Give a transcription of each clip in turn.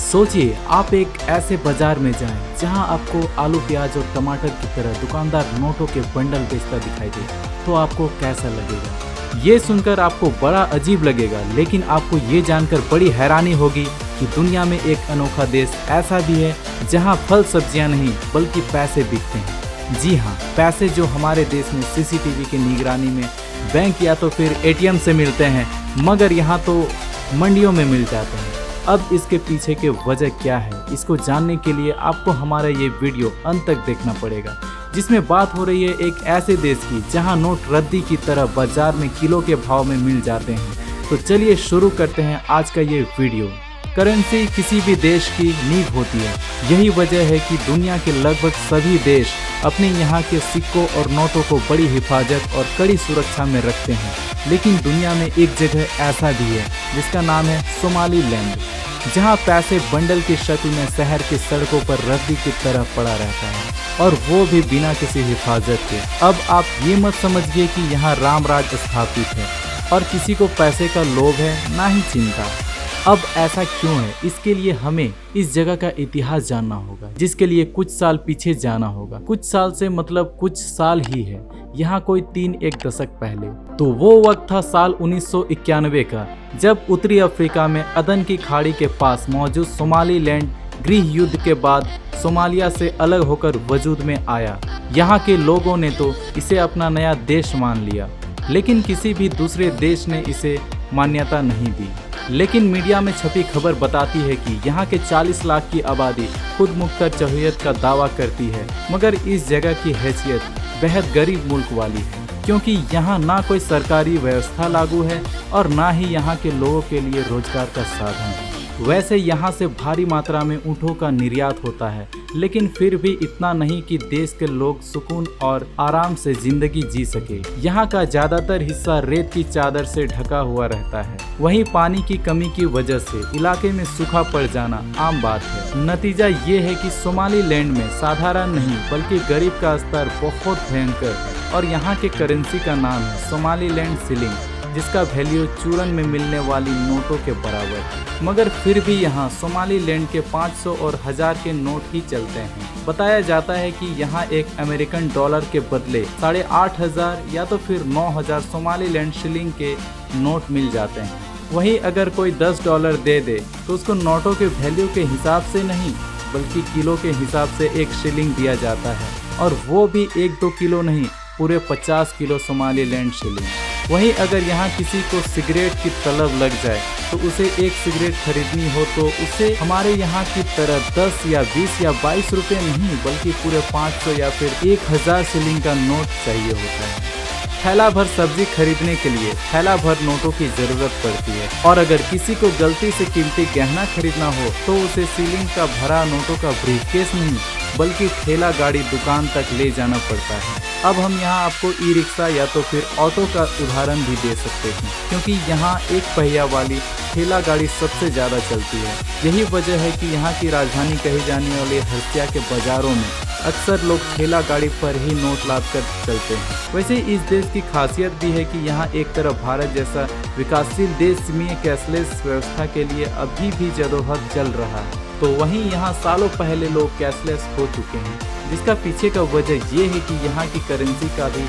सोचिए आप एक ऐसे बाजार में जाएं जहां आपको आलू प्याज और टमाटर की तरह दुकानदार नोटों के बंडल बेचता दिखाई दे, तो आपको कैसा लगेगा? ये सुनकर आपको बड़ा अजीब लगेगा, लेकिन आपको ये जानकर बड़ी हैरानी होगी कि दुनिया में एक अनोखा देश ऐसा भी है जहां फल सब्जियां नहीं बल्कि पैसे बिकते हैं। जी हाँ, पैसे जो हमारे देश में सीसीटीवी की निगरानी में बैंक या तो फिर एटीएम से मिलते हैं, मगर यहाँ तो मंडियों में मिल जाते हैं। अब इसके पीछे के वजह क्या है, इसको जानने के लिए आपको हमारा ये वीडियो अंत तक देखना पड़ेगा, जिसमें बात हो रही है एक ऐसे देश की जहां नोट रद्दी की तरह बाजार में किलो के भाव में मिल जाते हैं। तो चलिए शुरू करते हैं आज का ये वीडियो। करेंसी किसी भी देश की नींव होती है। यही वजह है कि दुनिया के लगभग सभी देश अपने यहाँ के सिक्कों और नोटों को बड़ी हिफाजत और कड़ी सुरक्षा में रखते हैं। लेकिन दुनिया में एक जगह ऐसा भी है जिसका नाम है सोमालीलैंड, जहाँ पैसे बंडल की शक्ल में शहर की सड़कों पर रद्दी की तरह पड़ा रहता है, और वो भी बिना किसी हिफाजत के। अब आप ये मत समझिए कि यहाँ राम राज स्थापित है और किसी को पैसे का लोभ है, ना ही चिंता। अब ऐसा क्यों है, इसके लिए हमें इस जगह का इतिहास जानना होगा, जिसके लिए कुछ साल पीछे जाना होगा। कुछ साल से मतलब कुछ साल ही है, यहाँ कोई 3-1 दशक पहले। तो वो वक्त था साल 1991 का, जब उत्तरी अफ्रीका में अदन की खाड़ी के पास मौजूद सोमालीलैंड गृह युद्ध के बाद सोमालिया से अलग होकर वजूद में आया। यहाँ के लोगों ने तो इसे अपना नया देश मान लिया, लेकिन किसी भी दूसरे देश ने इसे मान्यता नहीं दी। लेकिन मीडिया में छपी खबर बताती है कि यहाँ के 40 लाख की आबादी खुद मुख्तर जमहूरियत का दावा करती है, मगर इस जगह की हैसियत बेहद गरीब मुल्क वाली है, क्योंकि यहाँ ना कोई सरकारी व्यवस्था लागू है और ना ही यहाँ के लोगों के लिए रोजगार का साधन है। वैसे यहाँ से भारी मात्रा में ऊँटों का निर्यात होता है, लेकिन फिर भी इतना नहीं कि देश के लोग सुकून और आराम से जिंदगी जी सके। यहाँ का ज्यादातर हिस्सा रेत की चादर से ढका हुआ रहता है। वहीं पानी की कमी की वजह से इलाके में सूखा पड़ जाना आम बात है। नतीजा ये है कि सोमालीलैंड में साधारण नहीं बल्कि गरीब का स्तर बहुत भयंकर है, और यहाँ के करेंसी का नाम है सोमालीलैंड शिलिंग, जिसका वैल्यू चूरन में मिलने वाली नोटों के बराबर है। मगर फिर भी यहाँ सोमालीलैंड के 500 और 1000 के नोट ही चलते हैं। बताया जाता है कि यहाँ एक अमेरिकन डॉलर के बदले 8500 या तो फिर 9000 सोमालीलैंड शिलिंग के नोट मिल जाते हैं। वहीं अगर कोई $10 दे दे तो उसको नोटों के वैल्यू के हिसाब से नहीं बल्कि किलो के हिसाब से एक शिलिंग दिया जाता है, और वो भी 1-2 किलो नहीं, पूरे 50 किलो सोमालीलैंड शिलिंग। वहीं अगर यहाँ किसी को सिगरेट की तलब लग जाए तो उसे एक सिगरेट खरीदनी हो तो उसे हमारे यहाँ की तरह 10 या 20 या 22 रुपये नहीं बल्कि पूरे 500 या फिर 1000 शिलिंग का नोट चाहिए होता है। थैला भर सब्जी खरीदने के लिए थैला भर नोटों की जरूरत पड़ती है, और अगर किसी को गलती से कीमती गहना खरीदना हो तो उसे सीलिंग का भरा नोटों का ब्रीफकेस नहीं बल्कि ठेला गाड़ी दुकान तक ले जाना पड़ता है। अब हम यहाँ आपको ई रिक्शा या तो फिर ऑटो का उदाहरण भी दे सकते हैं, क्योंकि यहाँ एक पहिया वाली ठेला गाड़ी सबसे ज़्यादा चलती है। यही वजह है कि यहाँ की राजधानी कही जाने वाली हर्सिया के बाज़ारों में अक्सर लोग ठेला गाड़ी पर ही नोट लाद कर चलते हैं। वैसे इस देश की खासियत भी है कि यहाँ एक तरफ भारत जैसा विकासशील देश में कैशलेस व्यवस्था के लिए अभी भी जदोजहद चल रहा है, तो वहीं यहाँ सालों पहले लोग कैशलेस हो चुके हैं, जिसका पीछे का वजह ये है कि यहाँ की करेंसी का भी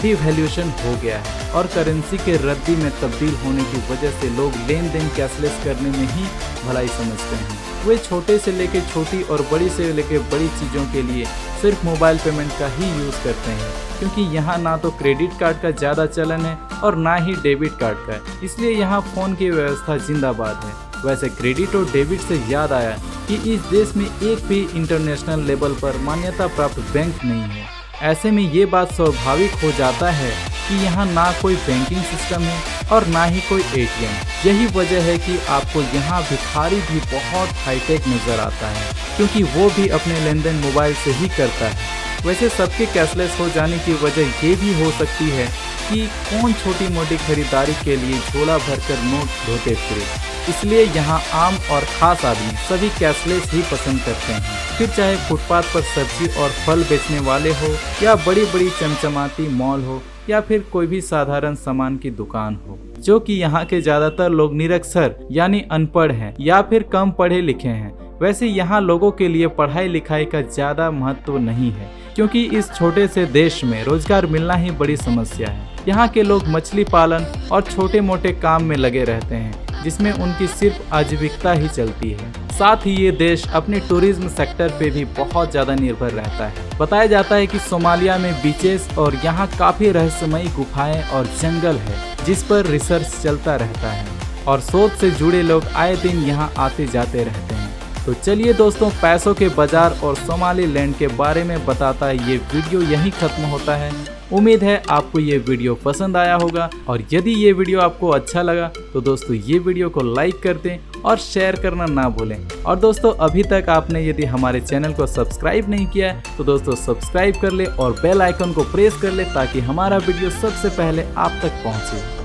डिवैल्यूएशन हो गया है, और करेंसी के रद्दी में तब्दील होने की वजह से लोग लेन देन कैशलेस करने में ही भलाई समझते हैं। वे छोटे से लेकर छोटी और बड़ी से लेकर बड़ी चीज़ों के लिए सिर्फ मोबाइल पेमेंट का ही यूज़ करते हैं, क्योंकि यहाँ ना तो क्रेडिट कार्ड का ज़्यादा चलन है और ना ही डेबिट कार्ड का, इसलिए यहाँ फ़ोन की व्यवस्था जिंदाबाद है। वैसे क्रेडिट और डेबिट से याद आया कि इस देश में एक भी इंटरनेशनल लेवल पर मान्यता प्राप्त बैंक नहीं है। ऐसे में ये बात स्वाभाविक हो जाता है कि यहाँ ना कोई बैंकिंग सिस्टम है और ना ही कोई एटीएम। यही वजह है कि आपको यहाँ भिखारी भी बहुत हाईटेक नज़र आता है, क्योंकि वो भी अपने लेन देन मोबाइल से ही करता है। वैसे सबके कैशलेस हो जाने की वजह ये भी हो सकती है कि कौन छोटी मोटी खरीदारी के लिए झोला भरकर नोट ढोते फिरे, इसलिए यहाँ आम और खास आदमी सभी कैशलेस ही पसंद करते हैं। फिर चाहे फुटपाथ पर सब्जी और फल बेचने वाले हो या बड़ी बड़ी चमचमाती मॉल हो, या फिर कोई भी साधारण सामान की दुकान हो, जो कि यहाँ के ज्यादातर लोग निरक्षर यानी अनपढ़ हैं या फिर कम पढ़े लिखे हैं। वैसे यहाँ लोगों के लिए पढ़ाई लिखाई का ज्यादा महत्व नहीं है, क्योंकि इस छोटे से देश में रोजगार मिलना ही बड़ी समस्या है। यहाँ के लोग मछली पालन और छोटे मोटे काम में लगे रहते हैं, जिसमें उनकी सिर्फ आजीविकता ही चलती है। साथ ही ये देश अपने टूरिज्म सेक्टर पे भी बहुत ज़्यादा निर्भर रहता है। बताया जाता है कि सोमालिया में बीचेस और यहाँ काफ़ी रहस्यमयी गुफाएं और जंगल है, जिस पर रिसर्च चलता रहता है और शोध से जुड़े लोग आए दिन यहाँ आते जाते रहते हैं। तो चलिए दोस्तों, पैसों के बाजार और सोमालीलैंड के बारे में बताता ये वीडियो यहीं खत्म होता है। उम्मीद है आपको ये वीडियो पसंद आया होगा, और यदि ये वीडियो आपको अच्छा लगा तो दोस्तों ये वीडियो को लाइक कर दें और शेयर करना ना भूलें। और दोस्तों, अभी तक आपने यदि हमारे चैनल को सब्सक्राइब नहीं किया है तो दोस्तों सब्सक्राइब कर ले और बेल आइकन को प्रेस कर ले, ताकि हमारा वीडियो सबसे पहले आप तक पहुँचे।